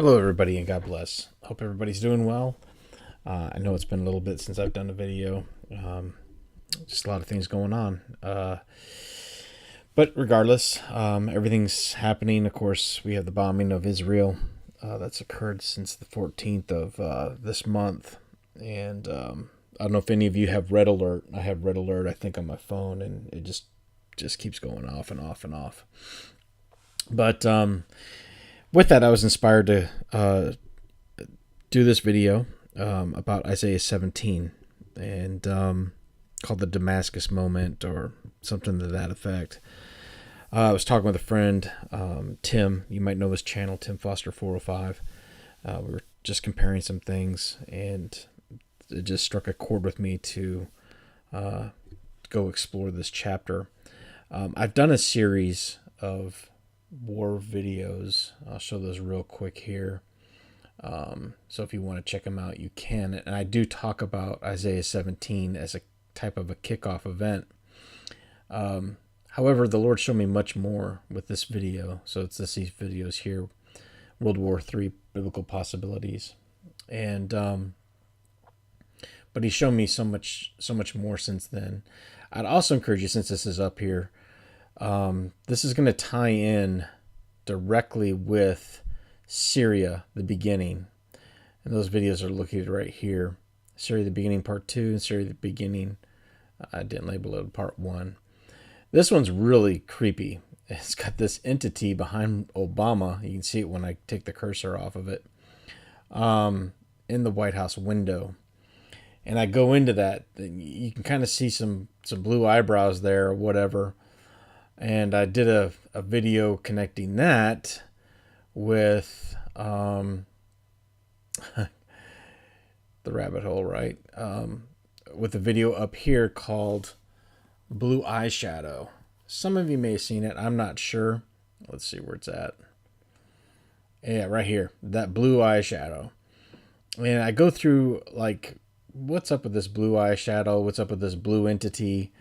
Hello, everybody, and God bless. Hope everybody's doing well. I know it's been a little bit since I've done a video. Just a lot of things going on. But regardless, everything's happening. Of course, we have the bombing of Israel that's occurred since the 14th of this month. And I don't know if any of you have Red Alert. I have Red Alert, I think, on my phone, and it just keeps going off and off and off. But with that, I was inspired to do this video about Isaiah 17 and called the Damascus moment or something to that effect. I was talking with a friend, Tim. You might know his channel, Tim Foster 405. We were just comparing some things, and it just struck a chord with me to go explore this chapter. I've done a series of war videos. I'll show those real quick here. So if you want to check them out, you can. And I do talk about Isaiah 17 as a type of a kickoff event. However, the Lord showed me much more with this video. So it's these videos here, World War III Biblical Possibilities. And but He showed me so much more since then. I'd also encourage you, since this is up here, this is going to tie in directly with Syria, the beginning. And those videos are located right here. Syria, the beginning, part 2, and Syria, the beginning. I didn't label it part 1. This one's really creepy. It's got this entity behind Obama. You can see it when I take the cursor off of it. In the White House window. And I go into that. You can kind of see some blue eyebrows there or whatever. And I did a video connecting that with the rabbit hole, right? With a video up here called Blue Eyeshadow. Some of you may have seen it. I'm not sure. Let's see where it's at. Yeah, right here. That blue eyeshadow. And I go through, like, what's up with this blue eyeshadow? What's up with this blue entity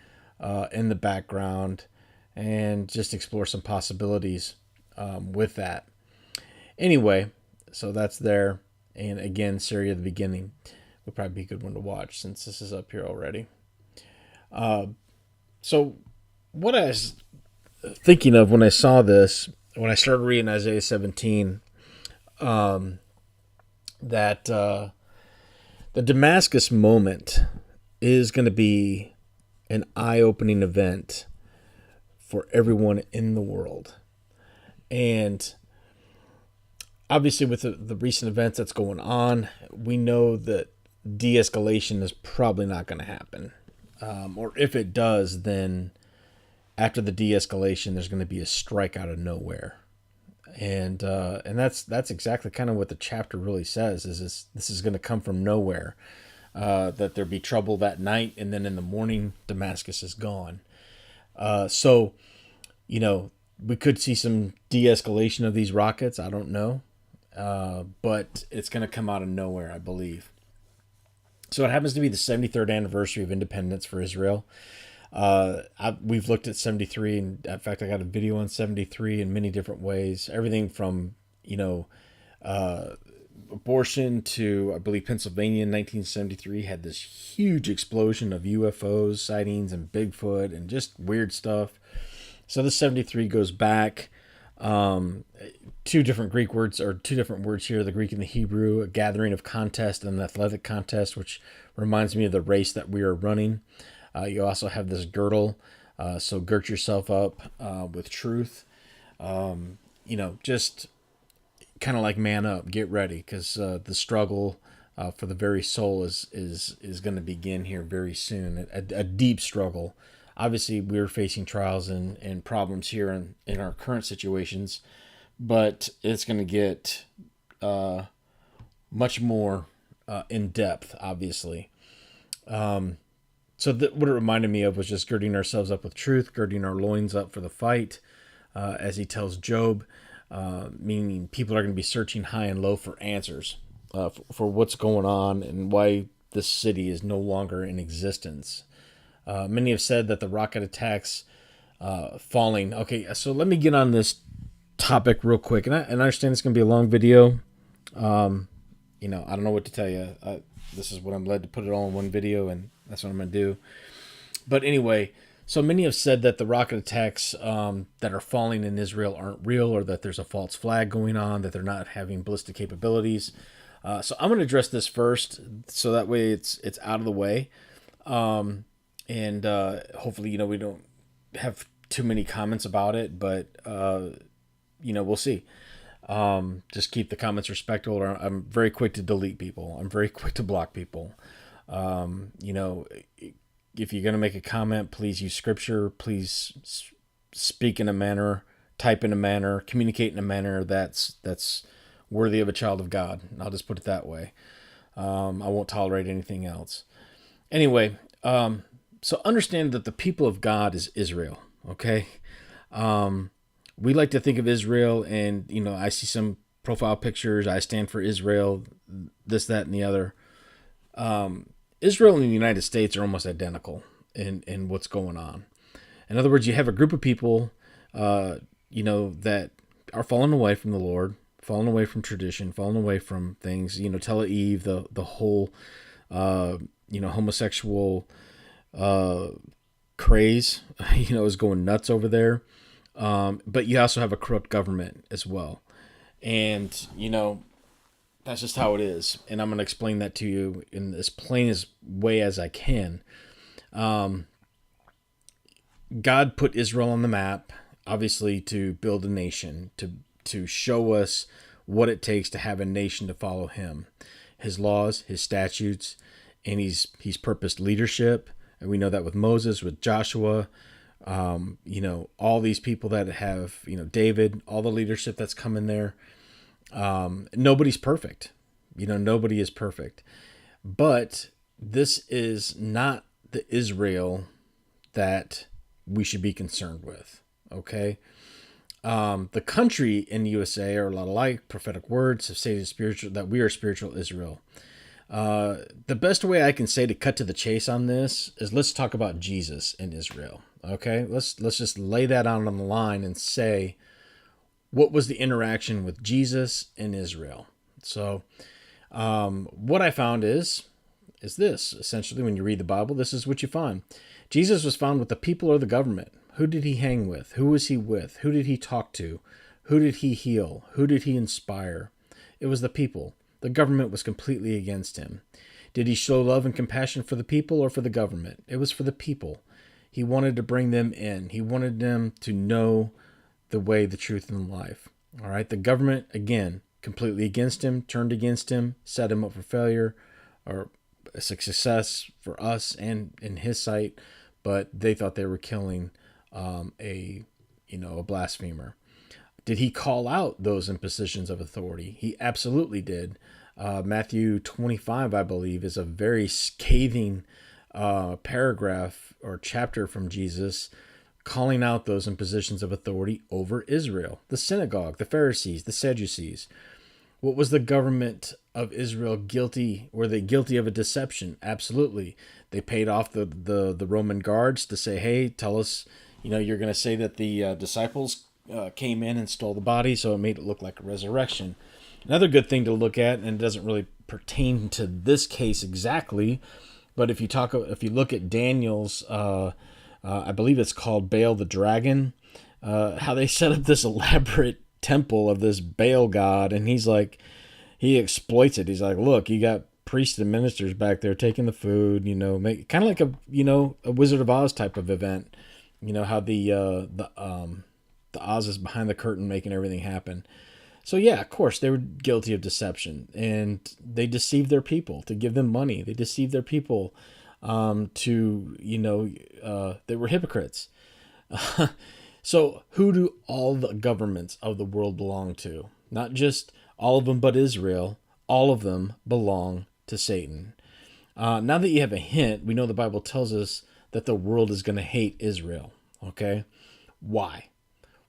in the background? And just explore some possibilities with that. Anyway, so that's there. And again, Syria, the beginning would probably be a good one to watch since this is up here already. So what I was thinking of when I saw this, when I started reading Isaiah 17, that the Damascus moment is going to be an eye-opening event for everyone in the world. And obviously with the recent events that's going on, we know that de-escalation is probably not going to happen. Or if it does, then after the de-escalation, there's going to be a strike out of nowhere. And that's exactly kind of what the chapter really says, is this is going to come from nowhere. That there be trouble that night, and then in the morning, Damascus is gone. So, we could see some de-escalation of these rockets. I don't know. But it's going to come out of nowhere, I believe. So it happens to be the 73rd anniversary of independence for Israel. We've looked at 73, and in fact, I got a video on 73 in many different ways. Everything from, abortion to, I believe, Pennsylvania in 1973 had this huge explosion of UFOs, sightings, and Bigfoot, and just weird stuff. So the 73 goes back. Two different Greek words, or two different words here, the Greek and the Hebrew, a gathering of contest and an athletic contest, which reminds me of the race that we are running. You also have this girdle, so girt yourself up with truth. Just kind of like man up, get ready, because the struggle for the very soul is going to begin here very soon. A deep struggle. Obviously, we're facing trials and problems here in our current situations, but it's going to get much more in depth, obviously. So what it reminded me of was just girding ourselves up with truth, girding our loins up for the fight, as he tells Job, meaning people are going to be searching high and low for answers for what's going on and why this city is no longer in existence. Many have said that the rocket attacks falling. Okay, so let me get on this topic real quick. And I understand it's going to be a long video. I don't know what to tell you. This is what I'm led to put it all in one video, and that's what I'm going to do. But anyway, so many have said that the rocket attacks that are falling in Israel aren't real, or that there's a false flag going on, that they're not having ballistic capabilities. So I'm going to address this first, so that way it's out of the way, and hopefully we don't have too many comments about it, but we'll see. Just keep the comments respectful. Or I'm very quick to delete people. I'm very quick to block people. If you're going to make a comment, please use scripture. Please speak in a manner, type in a manner, communicate in a manner that's worthy of a child of God. I'll just put it that way. I won't tolerate anything else. Anyway, so understand that the people of God is Israel. Okay. We like to think of Israel, and I see some profile pictures. I stand for Israel, this, that, and the other. Israel and the United States are almost identical in what's going on. In other words, you have a group of people, that are falling away from the Lord, falling away from tradition, falling away from things. Tel Aviv, the whole, homosexual craze, is going nuts over there. But you also have a corrupt government as well. And, that's just how it is. And I'm going to explain that to you in as plain as way as I can. God put Israel on the map, obviously, to build a nation, to show us what it takes to have a nation to follow him, his laws, his statutes, and he's purposed leadership. And we know that with Moses, with Joshua, all these people that have, David, all the leadership that's coming there. Nobody's perfect. Nobody is perfect. But this is not the Israel that we should be concerned with. Okay. The country in the USA are a lot alike. Prophetic words have stated that we are spiritual Israel. The best way I can say to cut to the chase on this is let's talk about Jesus in Israel. Okay, let's just lay that out on the line and say, what was the interaction with Jesus in Israel? So, what I found is this. Essentially, when you read the Bible, this is what you find. Jesus was found with the people or the government. Who did he hang with? Who was he with? Who did he talk to? Who did he heal? Who did he inspire? It was the people. The government was completely against him. Did he show love and compassion for the people or for the government? It was for the people. He wanted to bring them in. He wanted them to know the way, the truth, and the life. All right. The government, again, completely against him, turned against him, set him up for failure or a success for us and in his sight. But they thought they were killing a blasphemer. Did he call out those in positions of authority? He absolutely did. Matthew 25, I believe, is a very scathing paragraph or chapter from Jesus calling out those in positions of authority over Israel, the synagogue, the Pharisees, the Sadducees. What was the government of Israel guilty? Were they guilty of a deception? Absolutely. They paid off the Roman guards to say, hey, tell us, you're going to say that the disciples came in and stole the body, so it made it look like a resurrection. Another good thing to look at, and it doesn't really pertain to this case exactly, but if you look at Daniel's, I believe it's called Baal the Dragon, how they set up this elaborate temple of this Baal god, and he exploits it. He's like, look, you got priests and ministers back there taking the food, make kind of like a Wizard of Oz type of event. How the Oz is behind the curtain making everything happen. So yeah, of course, they were guilty of deception, and they deceived their people to give them money. They deceived their people they were hypocrites. So who do all the governments of the world belong to? Not just all of them, but Israel. All of them belong to Satan. Now that you have a hint, we know the Bible tells us that the world is going to hate Israel. Okay? Why?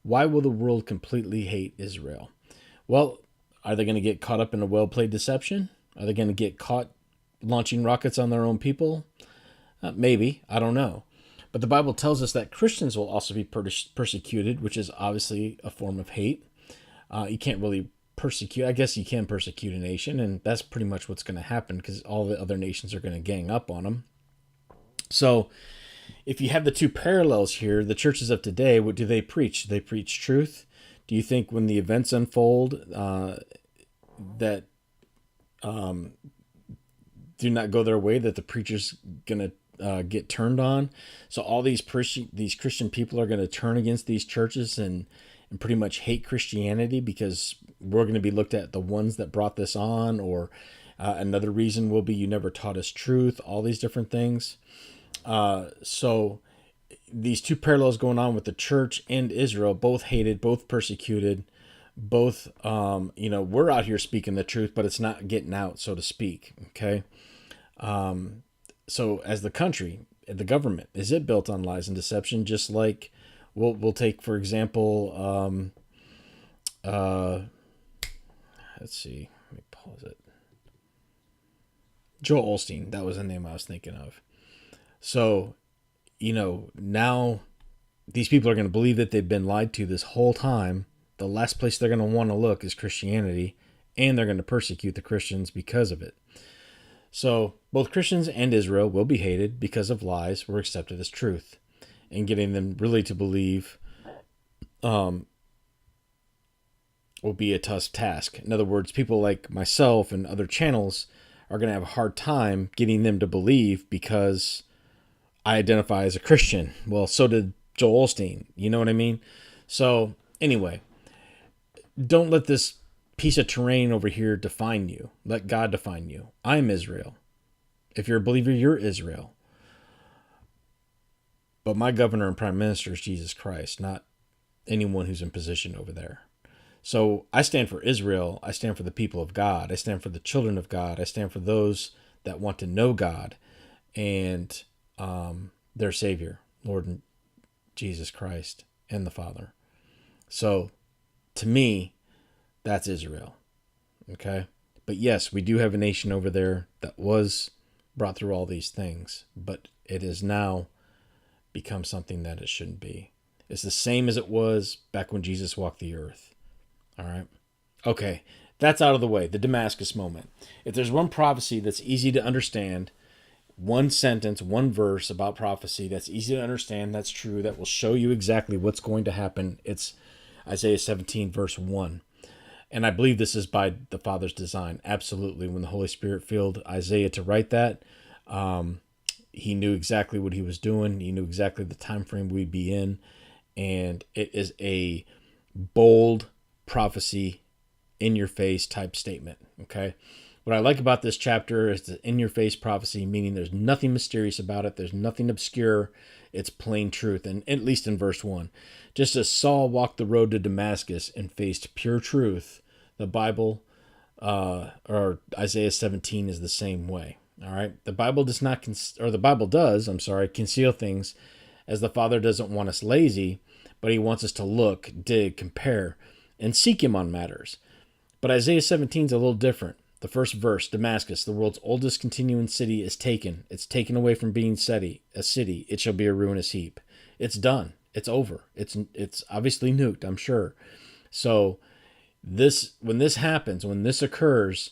Why will the world completely hate Israel? Well, are they going to get caught up in a well-played deception? Are they going to get caught launching rockets on their own people? Maybe. I don't know. But the Bible tells us that Christians will also be persecuted, which is obviously a form of hate. You can't really persecute. I guess you can persecute a nation, and that's pretty much what's going to happen because all the other nations are going to gang up on them. So if you have the two parallels here, the churches of today, what do they preach? They preach truth. Do you think when the events unfold that do not go their way, that the preacher's going to get turned on? So all these Christian people are going to turn against these churches and pretty much hate Christianity because we're going to be looked at the ones that brought this on, or another reason will be you never taught us truth, all these different things. So these two parallels going on with the church and Israel, both hated, both persecuted, both, we're out here speaking the truth, but it's not getting out, so to speak. Okay. So as the country, the government, is it built on lies and deception? Just like we'll take, for example, let's see, let me pause it. Joel Osteen, that was the name I was thinking of. So, now these people are going to believe that they've been lied to this whole time. The last place they're going to want to look is Christianity, and they're going to persecute the Christians because of it. So both Christians and Israel will be hated because of lies were accepted as truth, and getting them really to believe will be a tough task. In other words, people like myself and other channels are going to have a hard time getting them to believe because I identify as a Christian. Well, so did Joel Osteen. You know what I mean? So anyway, don't let this piece of terrain over here define you. Let God define you. I'm Israel. If you're a believer, you're Israel. But my governor and prime minister is Jesus Christ, not anyone who's in position over there. So I stand for Israel. I stand for the people of God. I stand for the children of God. I stand for those that want to know God and their Savior, Lord Jesus Christ, and the Father. So to me, that's Israel. Okay? But yes, we do have a nation over there that was brought through all these things, but it has now become something that it shouldn't be. It's the same as it was back when Jesus walked the earth. All right? Okay, that's out of the way, the Damascus moment. If there's one prophecy that's easy to understand, one sentence, one verse about prophecy that's easy to understand, that's true, that will show you exactly what's going to happen, it's Isaiah 17, verse 1. And I believe this is by the Father's design. Absolutely. When the Holy Spirit filled Isaiah to write that, he knew exactly what he was doing. He knew exactly the time frame we'd be in. And it is a bold prophecy, in-your-face type statement. Okay? What I like about this chapter is the in-your-face prophecy, meaning there's nothing mysterious about it. There's nothing obscure. It's plain truth, and at least in verse 1. Just as Saul walked the road to Damascus and faced pure truth, the Bible, or Isaiah 17 is the same way. All right? The Bible does not, conceal things, as the Father doesn't want us lazy, but he wants us to look, dig, compare, and seek him on matters. But Isaiah 17 is a little different. The first verse, Damascus, the world's oldest continuing city, is taken. It's taken away from being a city. It shall be a ruinous heap. It's done. It's over. It's obviously nuked, I'm sure. So when this happens, when this occurs,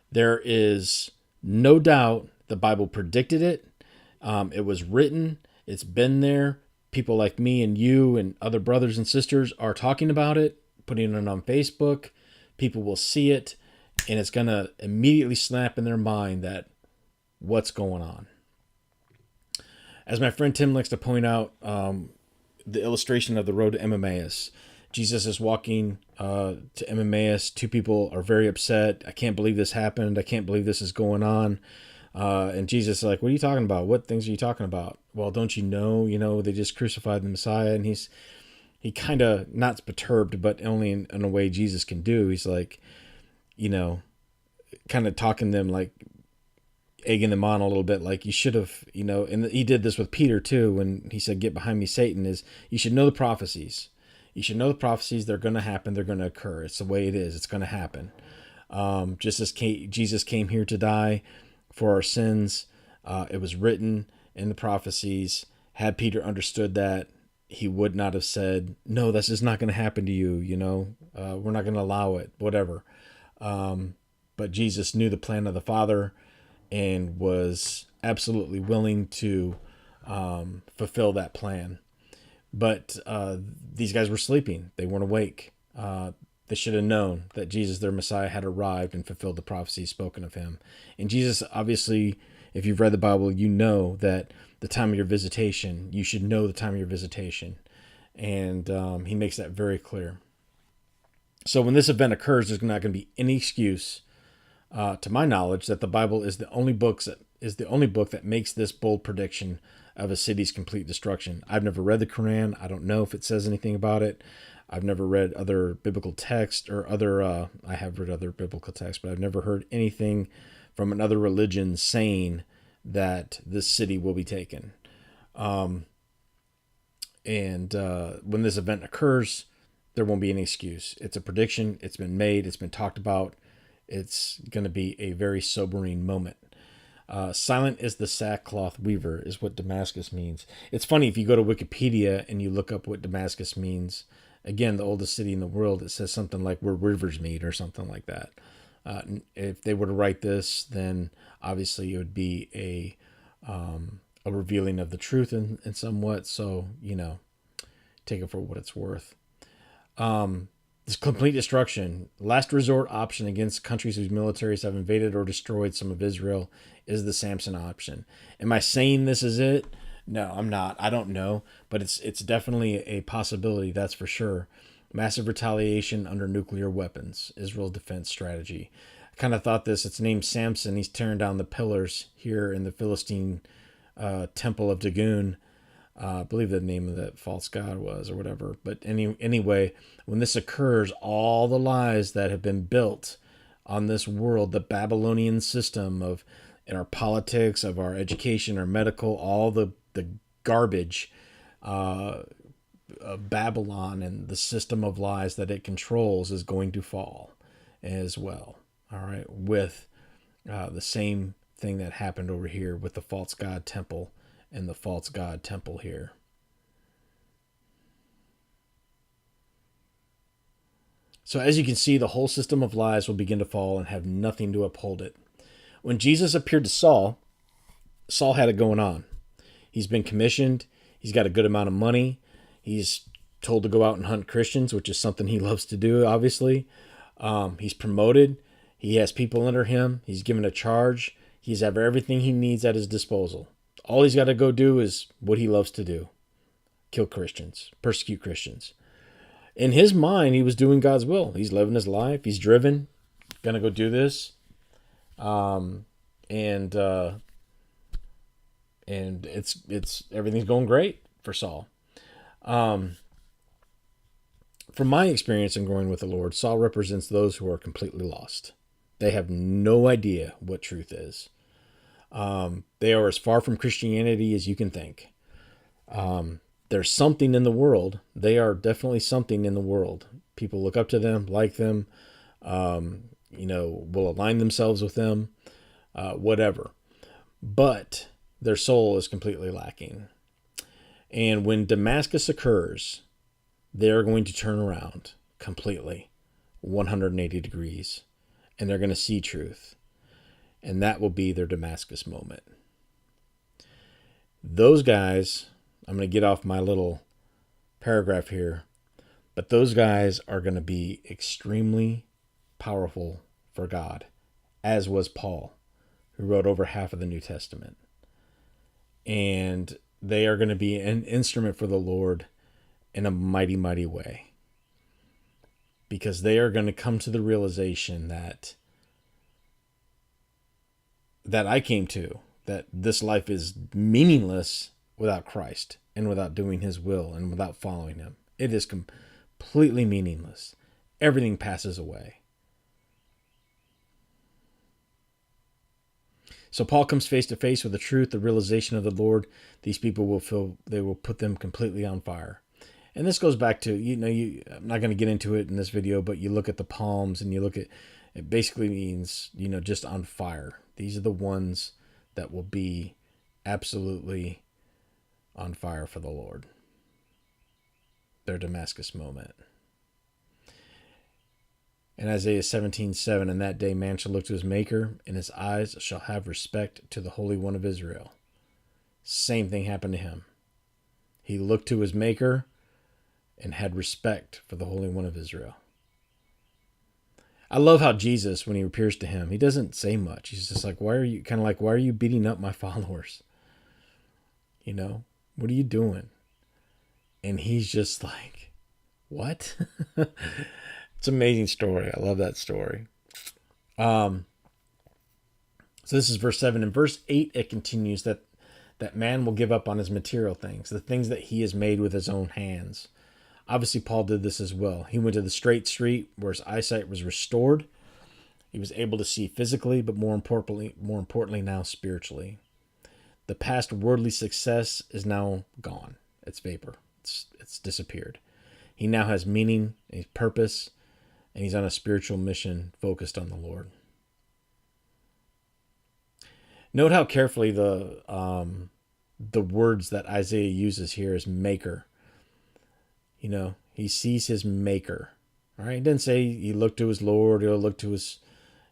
there is no doubt the Bible predicted it. It was written. It's been there. People like me and you and other brothers and sisters are talking about it, putting it on Facebook. People will see it. And it's going to immediately snap in their mind that what's going on. As my friend Tim likes to point out, the illustration of the road to Emmaus. Jesus is walking to Emmaus. Two people are very upset. I can't believe this happened. I can't believe this is going on. And Jesus is like, what are you talking about? What things are you talking about? Well, don't you know, they just crucified the Messiah. And he kind of, not perturbed, but only in a way Jesus can do. He's like, kind of talking to them, like egging them on a little bit, like you should have, and he did this with Peter too, when he said, get behind me, Satan, is you should know the prophecies. You should know the prophecies. They're going to happen. They're going to occur. It's the way it is. It's going to happen. Just as Jesus came here to die for our sins, it was written in the prophecies. Had Peter understood that, he would not have said, no, this is not going to happen to you. We're not going to allow it, whatever. But Jesus knew the plan of the Father and was absolutely willing to fulfill that plan. But these guys were sleeping. They weren't awake. They should have known that Jesus, their Messiah, had arrived and fulfilled the prophecy spoken of him. And Jesus, obviously, if you've read the Bible, you know that the time of your visitation, you should know the time of your visitation. And he makes that very clear. So when this event occurs, there's not going to be any excuse, to my knowledge, that the Bible is the only book that makes this bold prediction of a city's complete destruction. I've never read the Quran. I don't know if it says anything about it. I've never read other biblical texts or other. I have read other biblical texts, but I've never heard anything from another religion saying that this city will be taken. And when this event occurs, there won't be any excuse. It's a prediction. It's been made. It's been talked about. It's going to be a very sobering moment. Silent is the sackcloth weaver is what Damascus means. It's funny, if you go to Wikipedia and you look up what Damascus means, again, the oldest city in the world, it says something like where rivers meet or something like that. If they were to write this, then obviously it would be a revealing of the truth in somewhat. So, take it for what it's worth. This complete destruction, last resort option against countries whose militaries have invaded or destroyed some of Israel, is the Samson option. Am I saying this is it? No, I'm not. I don't know, but it's definitely a possibility, that's for sure. Massive retaliation under nuclear weapons, Israel's defense strategy. I kind of thought this. It's named Samson. He's tearing down the pillars here in the Philistine temple of Dagon. I believe the name of that false god was, or whatever. But anyway, when this occurs, all the lies that have been built on this world, the Babylonian system of in our politics, of our education, our medical, all the garbage of Babylon and the system of lies that it controls is going to fall as well. All right, with the same thing that happened over here with the false god temple and the false god temple here. So as you can see, the whole system of lies will begin to fall and have nothing to uphold it. When Jesus appeared to Saul, Saul had it going on. He's been commissioned. He's got a good amount of money. He's told to go out and hunt Christians, which is something he loves to do, obviously. He's promoted. He has people under him. He's given a charge. He's have everything he needs at his disposal. All he's got to go do is what he loves to do. Kill Christians. Persecute Christians. In his mind, he was doing God's will. He's living his life. He's driven. Gonna go do this. And it's everything's going great for Saul. From my experience in growing with the Lord, Saul represents those who are completely lost. They have no idea what truth is. They are as far from Christianity as you can think. There's something in the world. They are definitely something in the world. People look up to them, like them, will align themselves with them, whatever. But their soul is completely lacking. And when Damascus occurs, they're going to turn around completely, 180 degrees, and they're going to see truth. And that will be their Damascus moment. Those guys, I'm going to get off my little paragraph here, but those guys are going to be extremely powerful for God, as was Paul, who wrote over half of the New Testament. And they are going to be an instrument for the Lord in a mighty, mighty way. Because they are going to come to the realization that I came to, that this life is meaningless without Christ and without doing his will and without following him. It is completely meaningless. Everything passes away. So Paul comes face to face with the truth, the realization of the Lord. These people will feel, they will put them completely on fire. And this goes back to, I'm not going to get into it in this video, but you look at the palms and you look at, it basically means, just on fire. These are the ones that will be absolutely on fire for the Lord. Their Damascus moment. And Isaiah 17:7, in that day man shall look to his maker, and his eyes shall have respect to the Holy One of Israel. Same thing happened to him. He looked to his maker and had respect for the Holy One of Israel. I love how Jesus, when he appears to him, he doesn't say much. He's just like, why are you beating up my followers? What are you doing? And he's just like, what? It's an amazing story. I love that story. So this is verse 7. In verse 8, it continues that man will give up on his material things, the things that he has made with his own hands. Obviously, Paul did this as well. He went to the straight street where his eyesight was restored. He was able to see physically, but more importantly now spiritually. The past worldly success is now gone. It's vapor. It's disappeared. He now has meaning, a purpose, and he's on a spiritual mission focused on the Lord. Note how carefully the words that Isaiah uses here is maker. He sees his maker. All right, he didn't say he looked to his Lord. He'll look to his,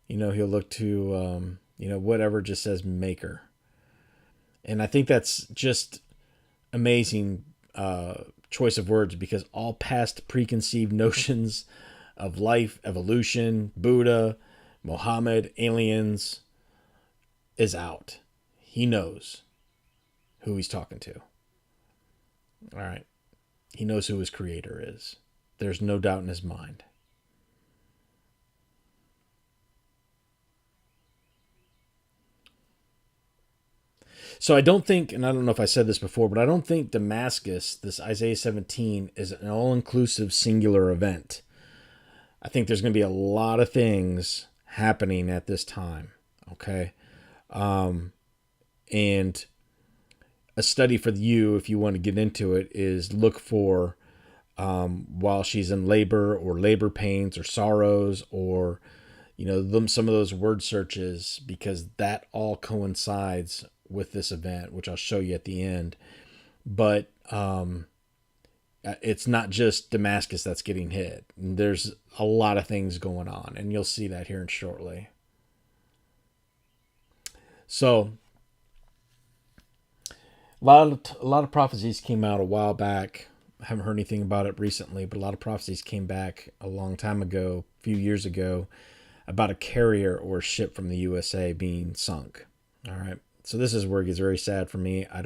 he'll look to, whatever. Just says maker. And I think that's just amazing choice of words, because all past preconceived notions of life, evolution, Buddha, Muhammad, aliens is out. He knows who he's talking to. All right. He knows who his creator is. There's no doubt in his mind. So I don't think, and I don't know if I said this before, but I don't think Damascus, this Isaiah 17, is an all-inclusive singular event. I think there's going to be a lot of things happening at this time. Okay. And a study for you, if you want to get into it, is look for while she's in labor, or labor pains, or sorrows, or some of those word searches, because that all coincides with this event, which I'll show you at the end. But it's not just Damascus that's getting hit. There's a lot of things going on, and you'll see that here in shortly. So a lot of prophecies came out a while back. I haven't heard anything about it recently, but a lot of prophecies came back a long time ago, a few years ago, about a carrier or a ship from the USA being sunk. All right. So this is where it gets very sad for me. I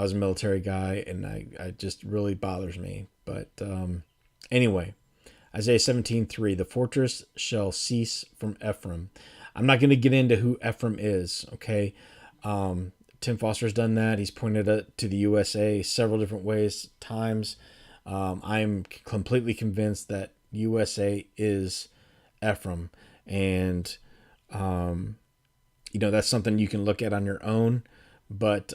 was a military guy, and I just really bothers me. But anyway, Isaiah 17:3, the fortress shall cease from Ephraim. I'm not going to get into who Ephraim is, okay? Tim Foster's done that. He's pointed it to the USA several different ways, times. I'm completely convinced that USA is Ephraim. And, that's something you can look at on your own. But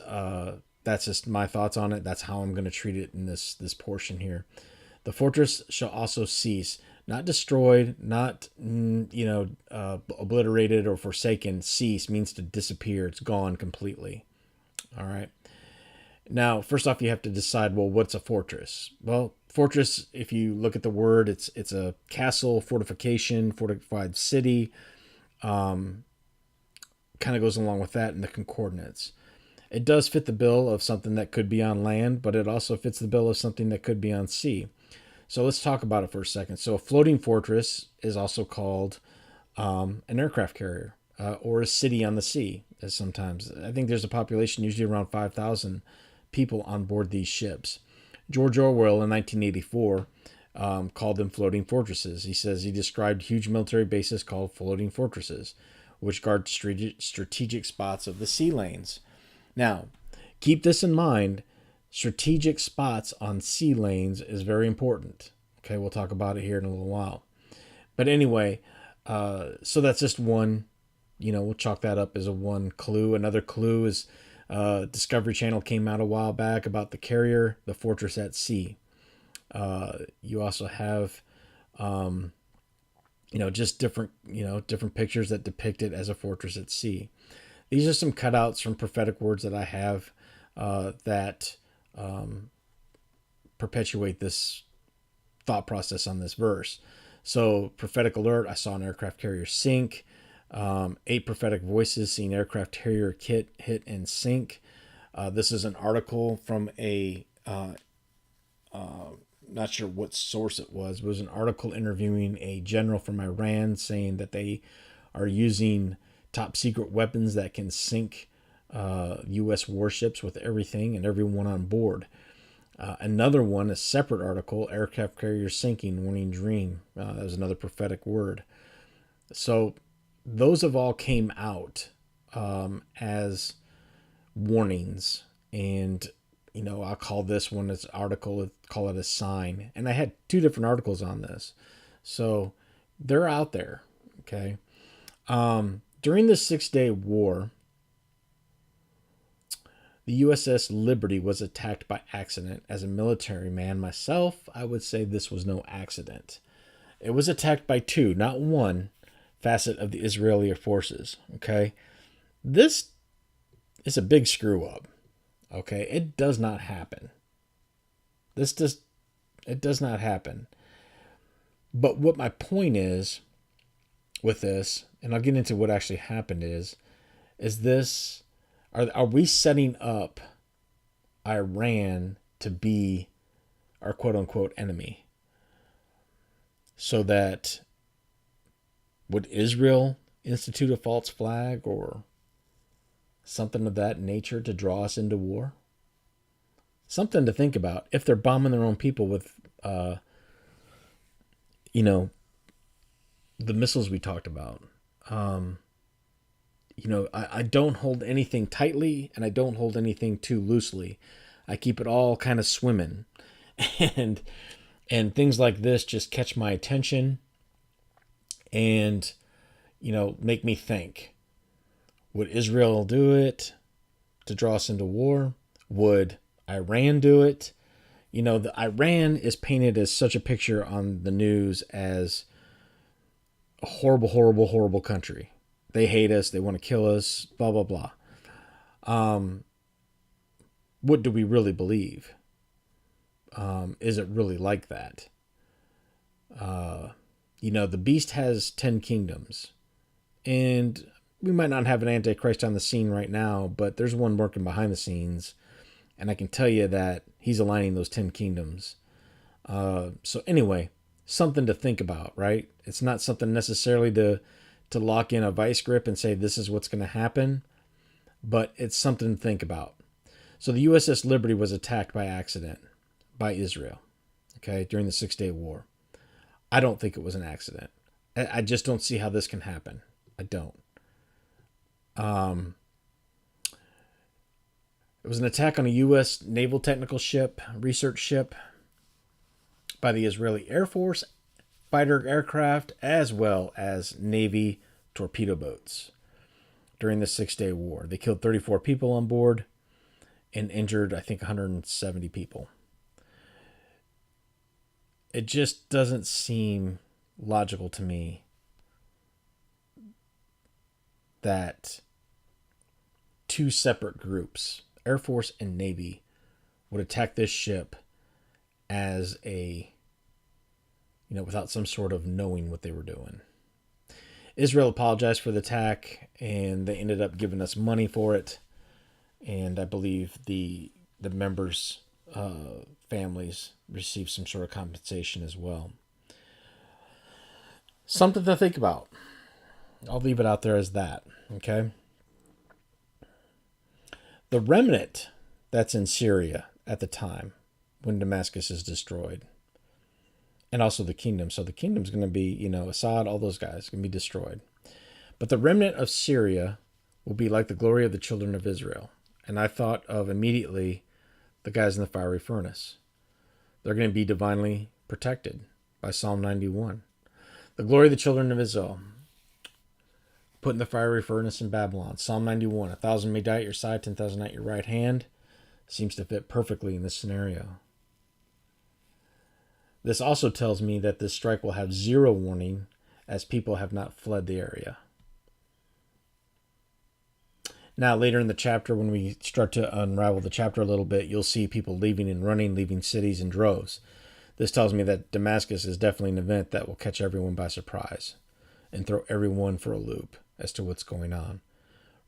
that's just my thoughts on it. That's how I'm going to treat it in this portion here. The fortress shall also cease. Not destroyed, not obliterated or forsaken. Cease means to disappear. It's gone completely. All right. Now, first off, you have to decide, well, what's a fortress? Well, fortress, if you look at the word, it's a castle, fortification, fortified city. Kind of goes along with that in the concordance. It does fit the bill of something that could be on land, but it also fits the bill of something that could be on sea. So let's talk about it for a second. So a floating fortress is also called an aircraft carrier or a city on the sea, as sometimes. I think there's a population usually around 5,000 people on board these ships. George Orwell in 1984 called them floating fortresses. He says he described huge military bases called floating fortresses, which guard strategic spots of the sea lanes. Now, keep this in mind. Strategic spots on sea lanes is very important. Okay, we'll talk about it here in a little while. But anyway, so that's just one, we'll chalk that up as a one clue. Another clue is Discovery Channel came out a while back about the carrier, the fortress at sea. You also have, just different pictures that depict it as a fortress at sea. These are some cutouts from prophetic words that I have that perpetuate this thought process on this verse. So prophetic alert, I saw an aircraft carrier sink. 8 prophetic voices seen aircraft carrier kit hit and sink. This is an article from a not sure what source it was, but it was an article interviewing a general from Iran saying that they are using top secret weapons that can sink U.S. warships with everything and everyone on board. Another one, a separate article, aircraft carrier sinking, warning dream. That was another prophetic word. So those have all came out as warnings. And, I'll call this one, this article, call it a sign. And I had 2 different articles on this. So they're out there. Okay. During the 6-day war, the USS Liberty was attacked by accident. As a military man myself, I would say this was no accident. It was attacked by 2, not 1, facet of the Israeli forces. Okay. This is a big screw up. Okay. It does not happen. It does not happen. But what my point is with this, and I'll get into what actually happened is this, are we setting up Iran to be our quote unquote enemy? So that would Israel institute a false flag or something of that nature to draw us into war? Something to think about if they're bombing their own people with, the missiles we talked about. I don't hold anything tightly and I don't hold anything too loosely. I keep it all kind of swimming. And things like this just catch my attention and, make me think. Would Israel do it to draw us into war? Would Iran do it? The Iran is painted as such a picture on the news as a horrible, horrible, horrible country. They hate us. They want to kill us, blah, blah, blah. What do we really believe? Is it really like that? The beast has 10 kingdoms. And we might not have an Antichrist on the scene right now, but there's one working behind the scenes. And I can tell you that he's aligning those 10 kingdoms. So anyway, something to think about, right? It's not something necessarily to lock in a vice grip and say this is what's going to happen, but it's something to think about. So the USS Liberty was attacked by accident by Israel, okay, during the 6-day war. I don't think it was an accident. I just don't see how this can happen. I don't. It was an attack on a U.S. naval technical ship, research ship, by the Israeli Air Force, fighter aircraft, as well as Navy torpedo boats during the 6-day war. They killed 34 people on board and injured, I think, 170 people. It just doesn't seem logical to me that 2 separate groups, Air Force and Navy, would attack this ship as without some sort of knowing what they were doing. Israel apologized for the attack, and they ended up giving us money for it. And I believe the members' families received some sort of compensation as well. Something to think about. I'll leave it out there as that, okay? The remnant that's in Syria at the time when Damascus is destroyed, and also the kingdom. So the kingdom's going to be, Assad, all those guys going to be destroyed. But the remnant of Syria will be like the glory of the children of Israel. And I thought of immediately the guys in the fiery furnace. They're going to be divinely protected by Psalm 91. The glory of the children of Israel, put in the fiery furnace in Babylon. Psalm 91, 1,000 may die at your side, 10,000 at your right hand. Seems to fit perfectly in this scenario. This also tells me that this strike will have 0 warning as people have not fled the area. Now, later in the chapter, when we start to unravel the chapter a little bit, you'll see people leaving and running, leaving cities in droves. This tells me that Damascus is definitely an event that will catch everyone by surprise and throw everyone for a loop as to what's going on.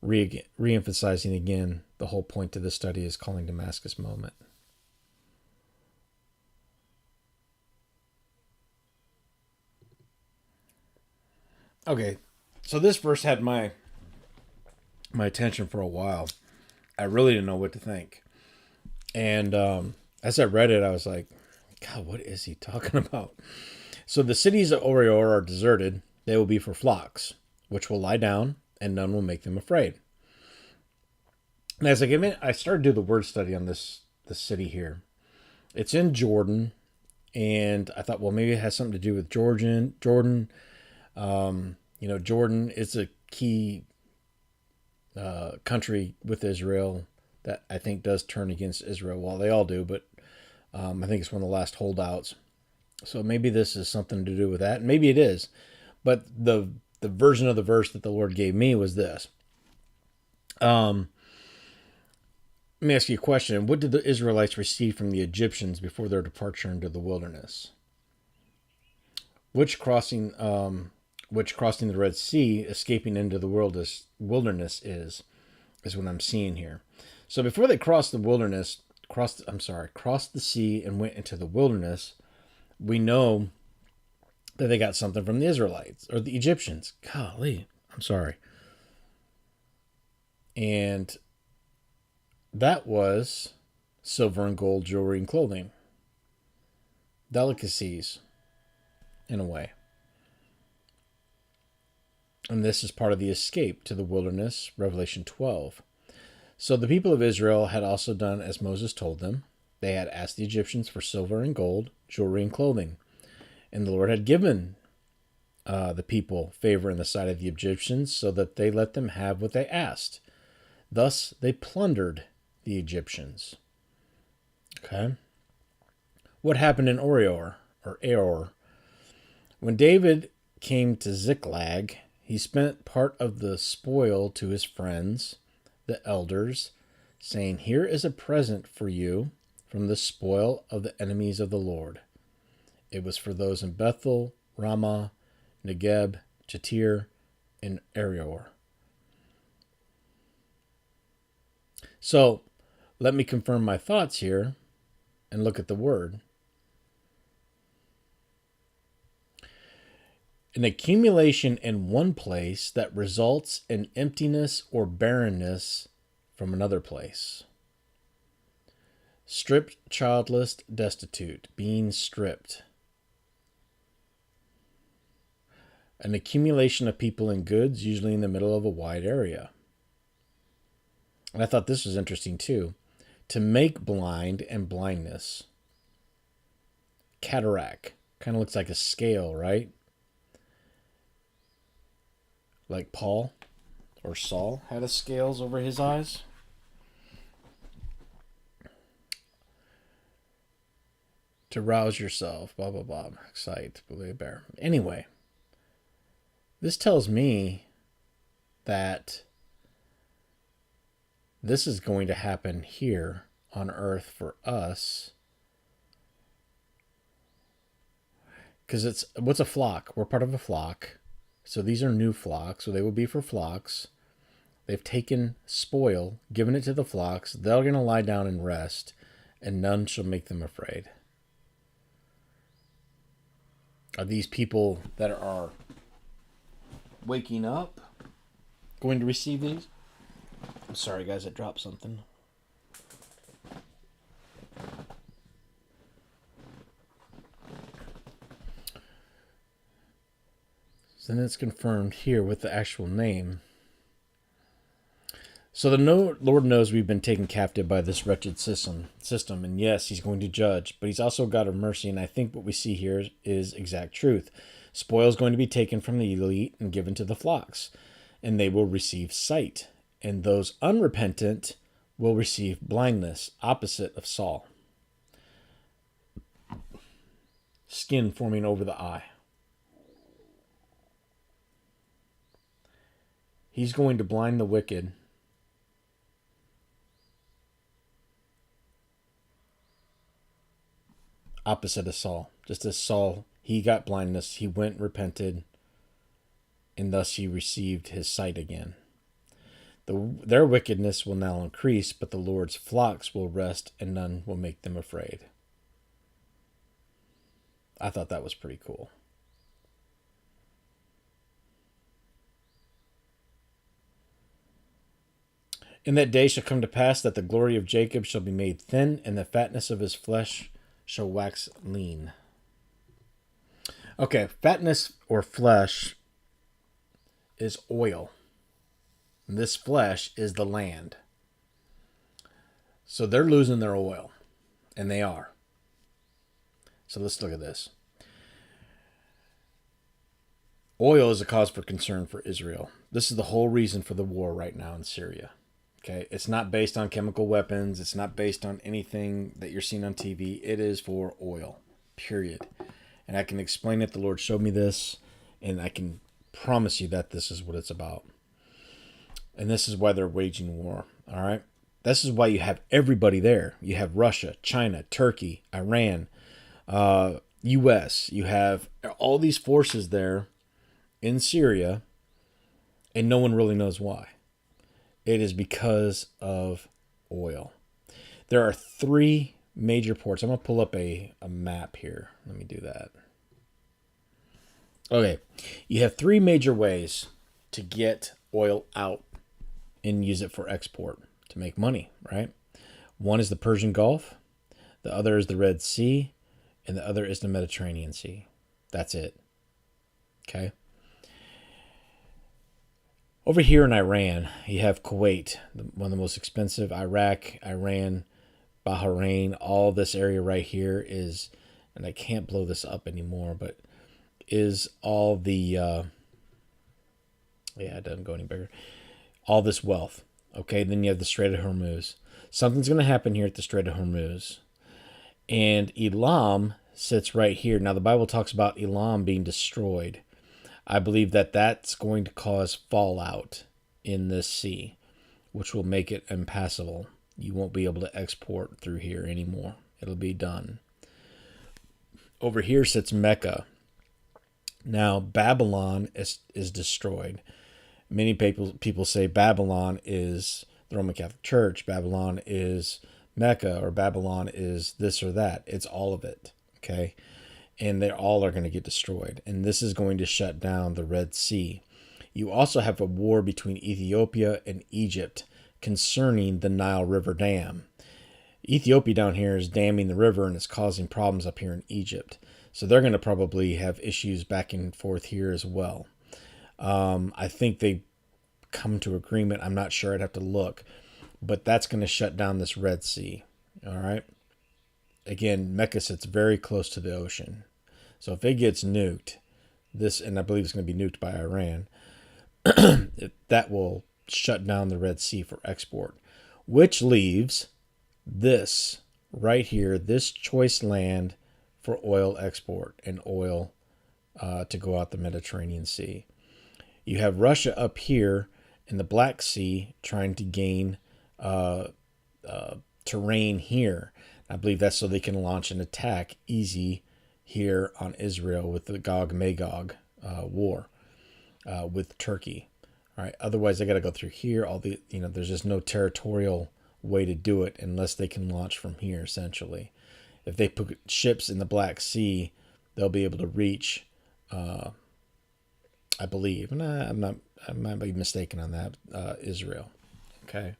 Re-emphasizing again, the whole point to this study is calling Damascus moment. Okay, so this verse had my attention for a while. I really didn't know what to think. And as I read it, I was like, God, what is he talking about? So the cities of Orior are deserted. They will be for flocks, which will lie down, and none will make them afraid. And as I started to do the word study on this city here. It's in Jordan, and I thought, well, maybe it has something to do with Jordan. Jordan is a key country with Israel that I think does turn against Israel. Well, they all do, but I think it's one of the last holdouts. So maybe this is something to do with that. Maybe it is. But the version of the verse that the Lord gave me was this. Let me ask you a question. What did the Israelites receive from the Egyptians before their departure into the wilderness? Which crossing the Red Sea, escaping into the wilderness is what I'm seeing here. So before they crossed the sea and went into the wilderness, we know that they got something from the Israelites or the Egyptians. Golly, I'm sorry. And that was silver and gold, jewelry and clothing. Delicacies, in a way. And this is part of the escape to the wilderness, Revelation 12. So the people of Israel had also done as Moses told them. They had asked the Egyptians for silver and gold, jewelry and clothing. And the Lord had given the people favor in the sight of the Egyptians, so that they let them have what they asked. Thus they plundered the Egyptians. Okay. What happened in Orior, or Aor? When David came to Ziklag, he spent part of the spoil to his friends, the elders, saying, "Here is a present for you from the spoil of the enemies of the Lord." It was for those in Bethel, Ramah, Negeb, Jatir, and Arior. So, let me confirm my thoughts here and look at the word. An accumulation in one place that results in emptiness or barrenness from another place. Stripped, childless, destitute, being stripped. An accumulation of people and goods, usually in the middle of a wide area. And I thought this was interesting too. To make blind and blindness. Cataract. Kind of looks like a scale, right? Like Paul or Saul had a scales over his eyes. To rouse yourself, blah, blah, blah. Excite, believe, bear. Anyway, this tells me that this is going to happen here on earth for us. Because what's a flock? We're part of a flock. So these are new flocks, so they will be for flocks. They've taken spoil, given it to the flocks. They're going to lie down and rest, and none shall make them afraid. Are these people that are waking up going to receive these? I'm sorry, guys, I dropped something. So then it's confirmed here with the actual name. So the Lord knows we've been taken captive by this wretched system, and yes, he's going to judge, but he's also a God of mercy, and I think what we see here is exact truth. Spoil is going to be taken from the elite and given to the flocks, and they will receive sight, and those unrepentant will receive blindness, opposite of Saul. Skin forming over the eye. He's going to blind the wicked. opposite of Saul. Just as Saul, he got blindness, he went, repented, and thus he received his sight again. Their wickedness will now increase, but the Lord's flocks will rest, and none will make them afraid. I thought that was pretty cool. In that day shall come to pass that the glory of Jacob shall be made thin, and the fatness of his flesh shall wax lean. Okay, fatness or flesh is oil. And this flesh is the land. So they're losing their oil, and they are. So let's look at this. Oil is a cause for concern for Israel. This is the whole reason for the war right now in Syria. Okay, it's not based on chemical weapons. It's not based on anything that you're seeing on TV. It is for oil, period. And I can explain it. The Lord showed me this, and I can promise you that this is what it's about. And this is why they're waging war, all right? This is why you have everybody there. You have Russia, China, Turkey, Iran, U.S. You have all these forces there in Syria, and no one really knows why. It is because of oil. There are 3 major ports. I'm going to pull up a map here. Let me do that. Okay. You have 3 major ways to get oil out and use it for export to make money, right? One is the Persian Gulf. The other is the Red Sea. And the other is the Mediterranean Sea. That's it. Okay. Over here in Iran, you have Kuwait, one of the most expensive. Iraq, Iran, Bahrain, all this area right here is, and I can't blow this up anymore, but is all the, it doesn't go any bigger, all this wealth. Okay, then you have the Strait of Hormuz. Something's going to happen here at the Strait of Hormuz. And Elam sits right here. Now, the Bible talks about Elam being destroyed. I believe that that's going to cause fallout in this sea, which will make it impassable. You won't be able to export through here anymore. It'll be done. Over here sits Mecca. Now, Babylon is destroyed. Many people say Babylon is the Roman Catholic Church. Babylon is Mecca, or Babylon is this or that. It's all of it, okay? And they all are going to get destroyed. And this is going to shut down the Red Sea. You also have a war between Ethiopia and Egypt concerning the Nile River Dam. Ethiopia down here is damming the river and it's causing problems up here in Egypt. So they're going to probably have issues back and forth here as well. I think they come to agreement. I'm not sure. I'd have to look. But that's going to shut down this Red Sea. All right. Again, Mecca sits very close to the ocean. So if it gets nuked, and I believe it's going to be nuked by Iran, that will shut down the Red Sea for export, which leaves this right here, this choice land for oil export and oil to go out the Mediterranean Sea. You have Russia up here in the Black Sea trying to gain terrain here. I believe that's so they can launch an attack easy here on Israel with the Gog-Magog war with Turkey. All right. Otherwise, they got to go through here. There's just no territorial way to do it unless they can launch from here. Essentially, if they put ships in the Black Sea, they'll be able to reach. I believe, and I might be mistaken on that. Israel. Okay.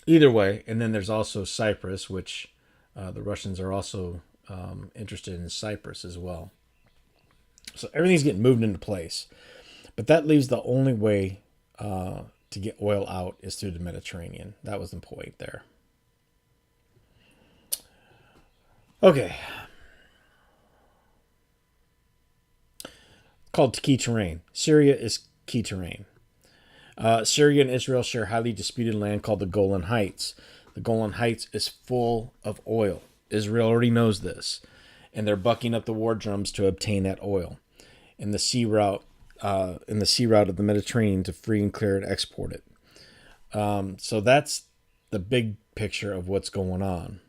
Either way, and then there's also Cyprus, which the Russians are also interested in Cyprus as well. So everything's getting moved into place. But that leaves the only way to get oil out is through the Mediterranean. That was the point there. Okay. Called key terrain. Syria is key terrain. Syria and Israel share highly disputed land called the Golan Heights. The Golan Heights is full of oil. Israel already knows this, and they're bucking up the war drums to obtain that oil in the sea route of the Mediterranean to free and clear and export it. So that's the big picture of what's going on.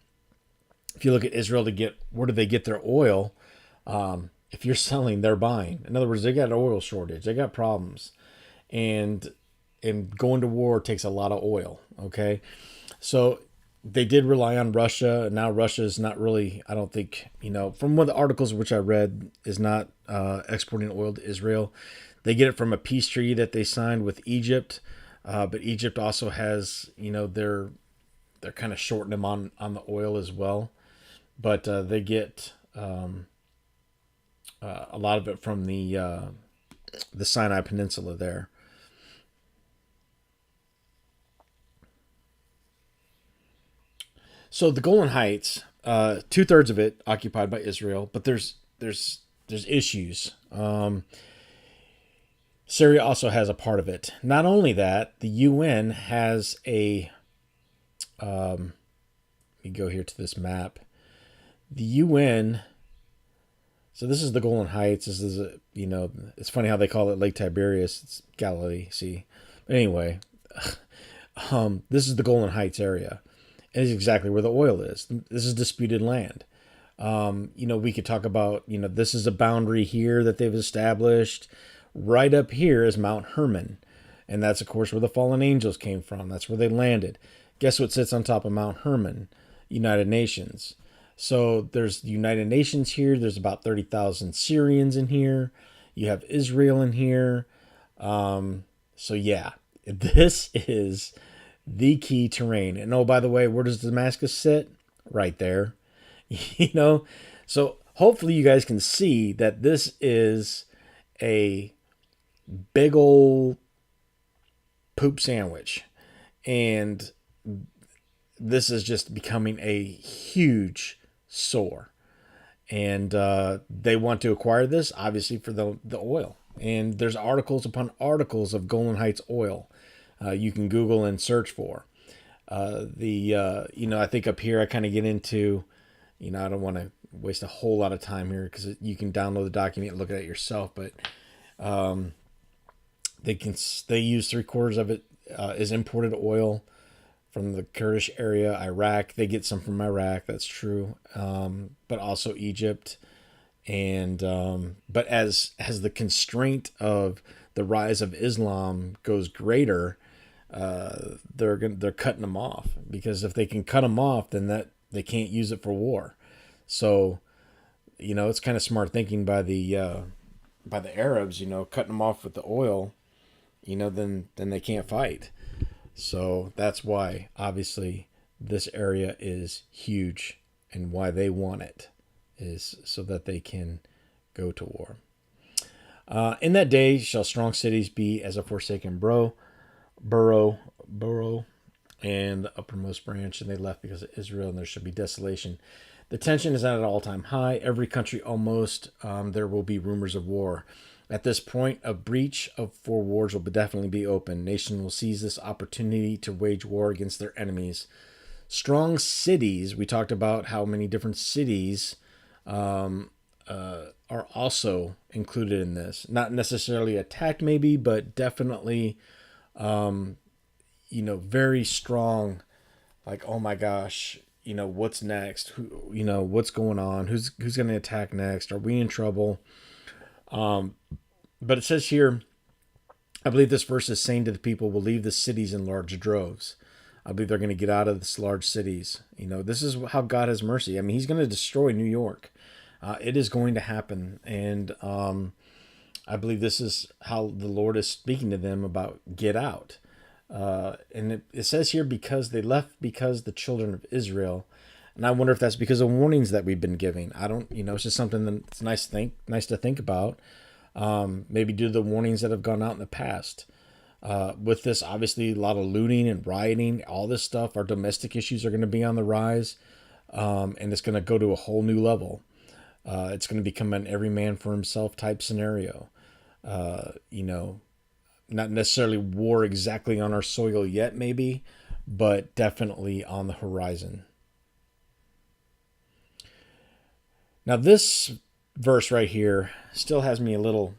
if you look at Israel to get where do they get their oil, if you're selling, they're buying. In other words, they got an oil shortage. They got problems, and going to war takes a lot of oil. Okay, so they did rely on Russia, and now Russia is not really. I don't think from one of the articles which I read is not exporting oil to Israel. They get it from a peace treaty that they signed with Egypt, but Egypt also has they're kind of shorting them on the oil as well, but they get a lot of it from the Sinai Peninsula there. So the Golan Heights, 2/3 of it occupied by Israel, but there's issues. Syria also has a part of it. Not only that, the UN has a. Let me go here to this map. The UN. So this is the Golan Heights. This is it's funny how they call it Lake Tiberias. It's Galilee. See, but anyway, this is the Golan Heights area. Is exactly where the oil is. This is disputed land. We could talk about, this is a boundary here that they've established. Right up here is Mount Hermon. And that's, of course, where the fallen angels came from. That's where they landed. Guess what sits on top of Mount Hermon? United Nations. So there's the United Nations here. There's about 30,000 Syrians in here. You have Israel in here. So yeah, this is the key terrain. And oh, by the way, where does Damascus sit? Right there. So hopefully you guys can see that this is a big old poop sandwich. And this is just becoming a huge sore. And they want to acquire this, obviously, for the oil. And there's articles upon articles of Golan Heights oil you can Google and search for. I think up here I kind of get into, I don't want to waste a whole lot of time here because you can download the document and look at it yourself. But they use 3/4 of it is imported oil from the Kurdish area, Iraq. They get some from Iraq, that's true, but also Egypt. And but as the constraint of the rise of Islam goes greater, they're cutting them off, because if they can cut them off, then that they can't use it for war. So, it's kind of smart thinking by the Arabs, cutting them off with the oil, then they can't fight. So that's why, obviously, this area is huge, and why they want it is so that they can go to war. In that day shall strong cities be as a forsaken burrow, and the uppermost branch, and they left because of Israel, and there shall be desolation. The tension is at an all-time high. Every country almost, there will be rumors of war. At this point, a breach for wars will definitely be open. Nation will seize this opportunity to wage war against their enemies. Strong cities, we talked about how many different cities are also included in this. Not necessarily attacked maybe, but definitely, very strong, like, oh my gosh, what's next? What's going on? Who's going to attack next? Are we in trouble? But it says here, I believe this verse is saying to the people, will leave the cities in large droves. I believe they're going to get out of this large cities. This is how God has mercy. I mean, he's going to destroy New York. It is going to happen. And I believe this is how the Lord is speaking to them about get out. And it says here, because they left because the children of Israel. And I wonder if that's because of warnings that we've been giving. I don't, it's just something that's nice to think about. Maybe due to the warnings that have gone out in the past. With this, obviously, a lot of looting and rioting, all this stuff, our domestic issues are going to be on the rise. And it's going to go to a whole new level. It's going to become an every man for himself type scenario. Not necessarily war exactly on our soil yet, maybe, but definitely on the horizon. Now, this verse right here still has me a little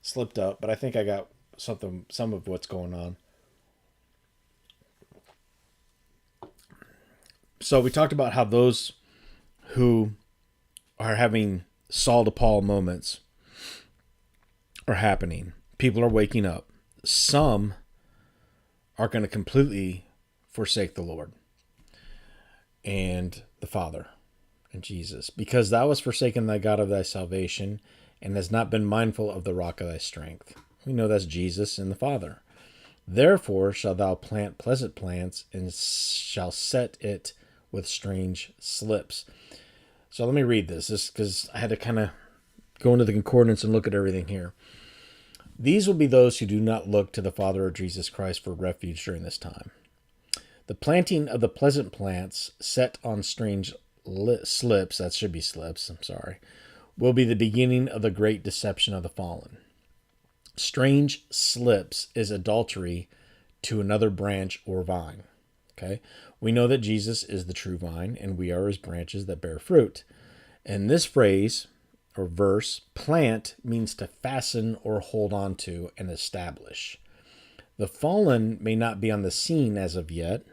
slipped up, but I think I got some of what's going on. So we talked about how those who are having Saul to Paul moments are happening. People are waking up. Some are going to completely forsake the Lord and the Father and Jesus, because thou hast forsaken thy God of thy salvation, and hast not been mindful of the rock of thy strength. We know that's Jesus and the Father. Therefore shalt thou plant pleasant plants, and shall set it with strange slips. So let me read this, because I had to kind of go into the concordance and look at everything here. These will be those who do not look to the Father or Jesus Christ for refuge during this time. The planting of the pleasant plants set on strange slips, that should be slips, I'm sorry, will be the beginning of the great deception of the fallen. Strange slips is adultery to another branch or vine. Okay, we know that Jesus is the true vine, and we are his branches that bear fruit. And this phrase or verse, plant, means to fasten or hold on to and establish. The fallen may not be on the scene as of yet,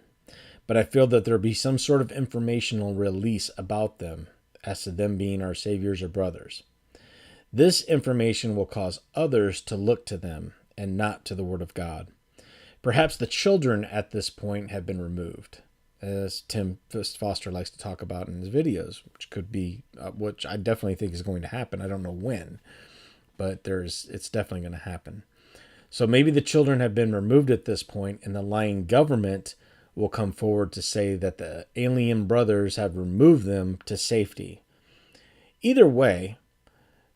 but I feel that there will be some sort of informational release about them as to them being our saviors or brothers. This information will cause others to look to them and not to the Word of God. Perhaps the children at this point have been removed, as Tim Foster likes to talk about in his videos, which could be, which I definitely think is going to happen. I don't know when, but it's definitely going to happen. So maybe the children have been removed at this point, and the lying government will come forward to say that the alien brothers have removed them to safety. Either way,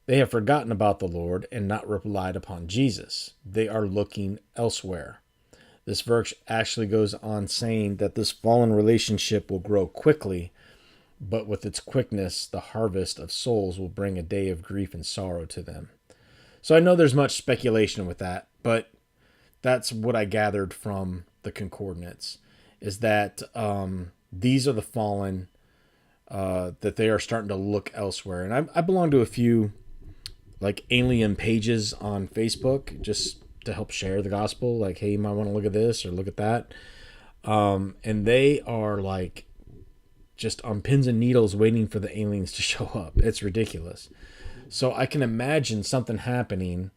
they have forgotten about the Lord and not relied upon Jesus. They are looking elsewhere. This verse actually goes on saying that this fallen relationship will grow quickly, but with its quickness, the harvest of souls will bring a day of grief and sorrow to them. So I know there's much speculation with that, but that's what I gathered from the concordance, is that these are the fallen, that they are starting to look elsewhere. And I belong to a few like alien pages on Facebook just to help share the gospel. Like, hey, you might want to look at this or look at that. And they are like just on pins and needles waiting for the aliens to show up. It's ridiculous. So I can imagine something happening,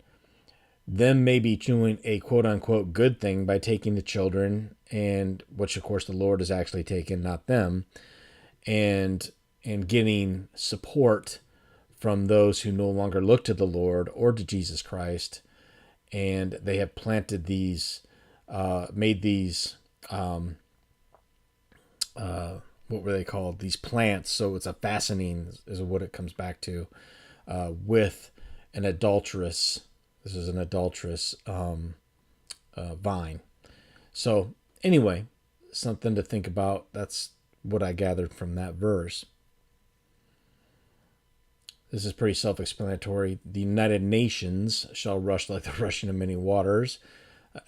them maybe doing a quote unquote good thing by taking the children, and which of course the Lord has actually taken, not them, and getting support from those who no longer look to the Lord or to Jesus Christ, and they have planted these, made these, what were they called? These plants. So it's a fastening is what it comes back to, with an adulterous. This is an adulterous vine. So anyway, something to think about. That's what I gathered from that verse. This is pretty self-explanatory. The United Nations shall rush like the rushing of many waters.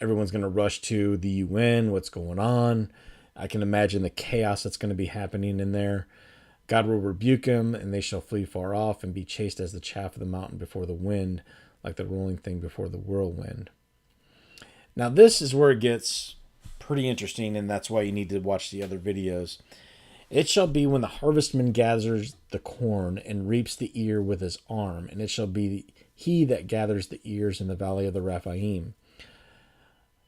Everyone's going to rush to the UN, what's going on. I can imagine the chaos that's going to be happening in there. God will rebuke them, and they shall flee far off and be chased as the chaff of the mountain before the wind, like the rolling thing before the whirlwind. Now, this is where it gets pretty interesting, and that's why you need to watch the other videos. It shall be when the harvestman gathers the corn and reaps the ear with his arm, and it shall be he that gathers the ears in the valley of the Rephaim.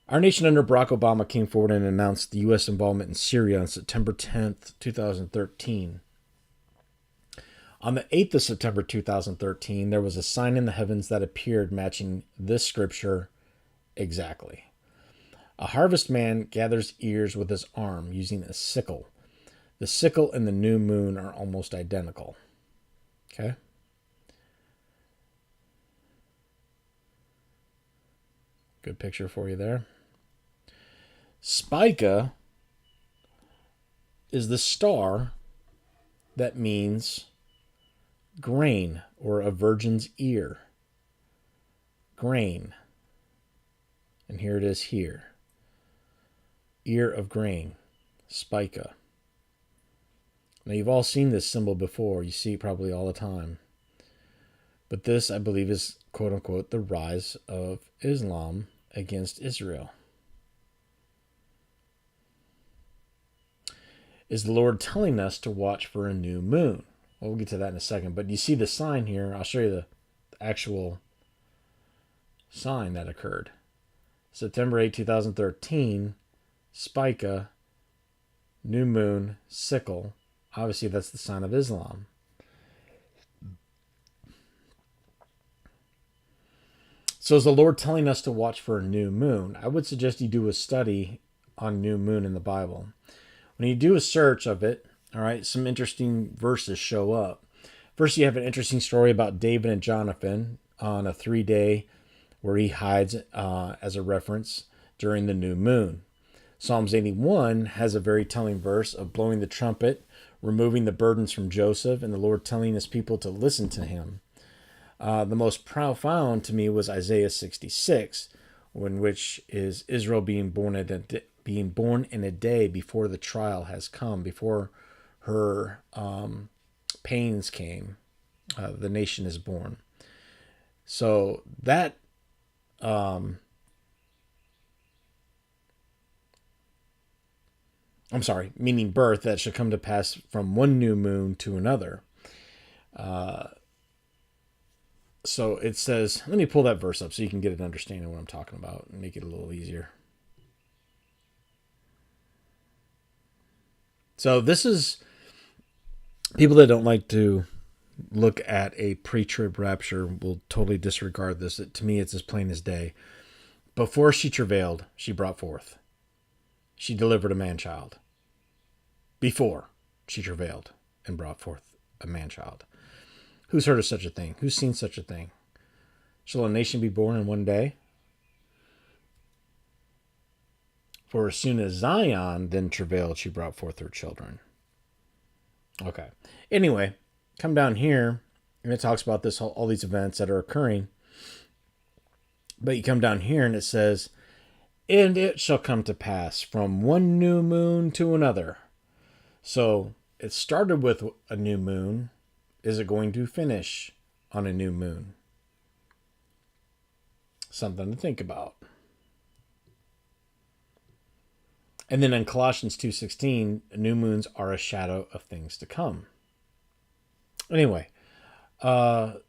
Our nation under Barack Obama came forward and announced the U.S. involvement in Syria on September 10th, 2013. On the 8th of September 2013, there was a sign in the heavens that appeared matching this scripture exactly. A harvestman gathers ears with his arm using a sickle. The sickle and the new moon are almost identical. Okay? Good picture for you there. Spica is the star that means grain, or a virgin's ear. Grain. And here it is here. Ear of grain. Spica. Now, you've all seen this symbol before. You see it probably all the time. But this, I believe, is, quote-unquote, the rise of Islam against Israel. Is the Lord telling us to watch for a new moon? Well, we'll get to that in a second. But you see the sign here. I'll show you the actual sign that occurred. September 8, 2013, Spica, new moon, sickle. Obviously, that's the sign of Islam. So is the Lord telling us to watch for a new moon? I would suggest you do a study on new moon in the Bible. When you do a search of it, all right, some interesting verses show up. First, you have an interesting story about David and Jonathan on a 3-day where he hides as a reference during the new moon. Psalms 81 has a very telling verse of blowing the trumpet, removing the burdens from Joseph, and the Lord telling his people to listen to him. The most profound to me was Isaiah 66, which is Israel being born in a day before the trial has come, before her pains came. The nation is born. So that meaning birth, that should come to pass from one new moon to another. So it says, let me pull that verse up so you can get an understanding of what I'm talking about and make it a little easier. So this is people that don't like to look at a pre-trib rapture will totally disregard this. To me, it's as plain as day. Before she travailed, she brought forth. She delivered a man-child. Before she travailed and brought forth a man-child. Who's heard of such a thing? Who's seen such a thing? Shall a nation be born in one day? For as soon as Zion then travailed, she brought forth her children. Okay. Anyway, come down here, and it talks about this all these events that are occurring. But you come down here, and it says, and it shall come to pass from one new moon to another. So it started with a new moon. Is it going to finish on a new moon? Something to think about. And then in Colossians 2:16, new moons are a shadow of things to come. Anyway, what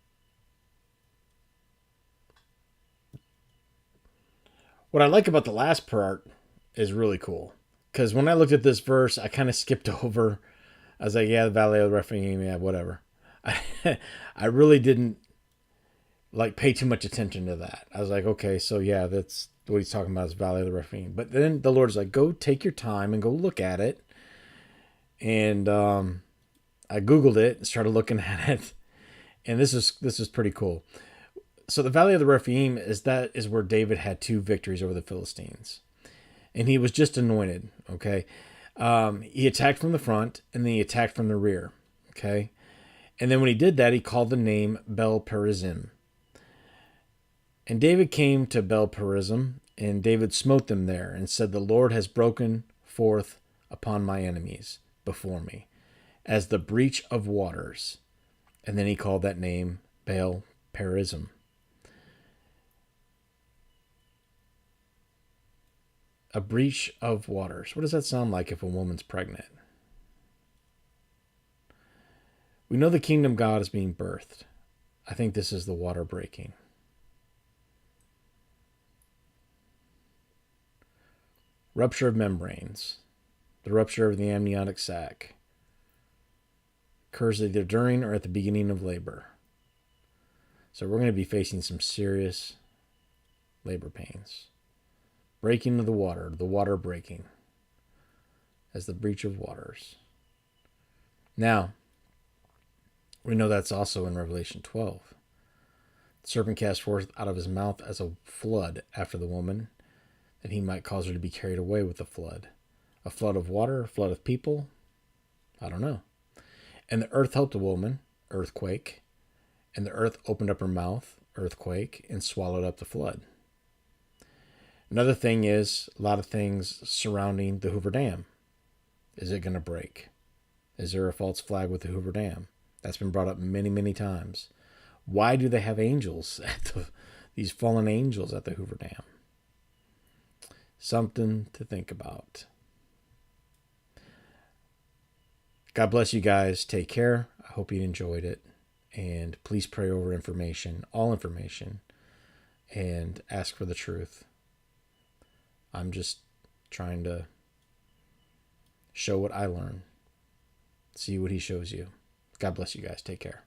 I like about the last part is really cool. Because when I looked at this verse, I kind of skipped over. I was like, yeah, the Valley of the Rephaim, yeah, whatever. I really didn't pay too much attention to that. I was like, okay, so yeah, that's what he's talking about is Valley of the Rephaim. But then the Lord's like, go take your time and go look at it. And I Googled it and started looking at it. And this is pretty cool. So the Valley of the Rephaim is where David had 2 victories over the Philistines. And he was just anointed, okay? He attacked from the front, and then he attacked from the rear, okay? And then when he did that, he called the name Bel-Perazim. And David came to Bel-Perazim, and David smote them there, and said, the Lord has broken forth upon my enemies before me, as the breach of waters. And then he called that name Bel-Perazim. A breach of waters. What does that sound like if a woman's pregnant? We know the kingdom of God is being birthed. I think this is the water breaking. Rupture of membranes. The rupture of the amniotic sac occurs either during or at the beginning of labor. So we're going to be facing some serious labor pains. Breaking of the water breaking as the breach of waters. Now, we know that's also in Revelation 12. The serpent cast forth out of his mouth as a flood after the woman, that he might cause her to be carried away with the flood. A flood of water, a flood of people? I don't know. And the earth helped the woman, earthquake, and the earth opened up her mouth, earthquake, and swallowed up the flood. Another thing is a lot of things surrounding the Hoover Dam. Is it going to break? Is there a false flag with the Hoover Dam? That's been brought up many, many times. Why do they have angels these fallen angels at the Hoover Dam? Something to think about. God bless you guys. Take care. I hope you enjoyed it. And please pray over information, all information, and ask for the truth. I'm just trying to show what I learn. See what he shows you. God bless you guys. Take care.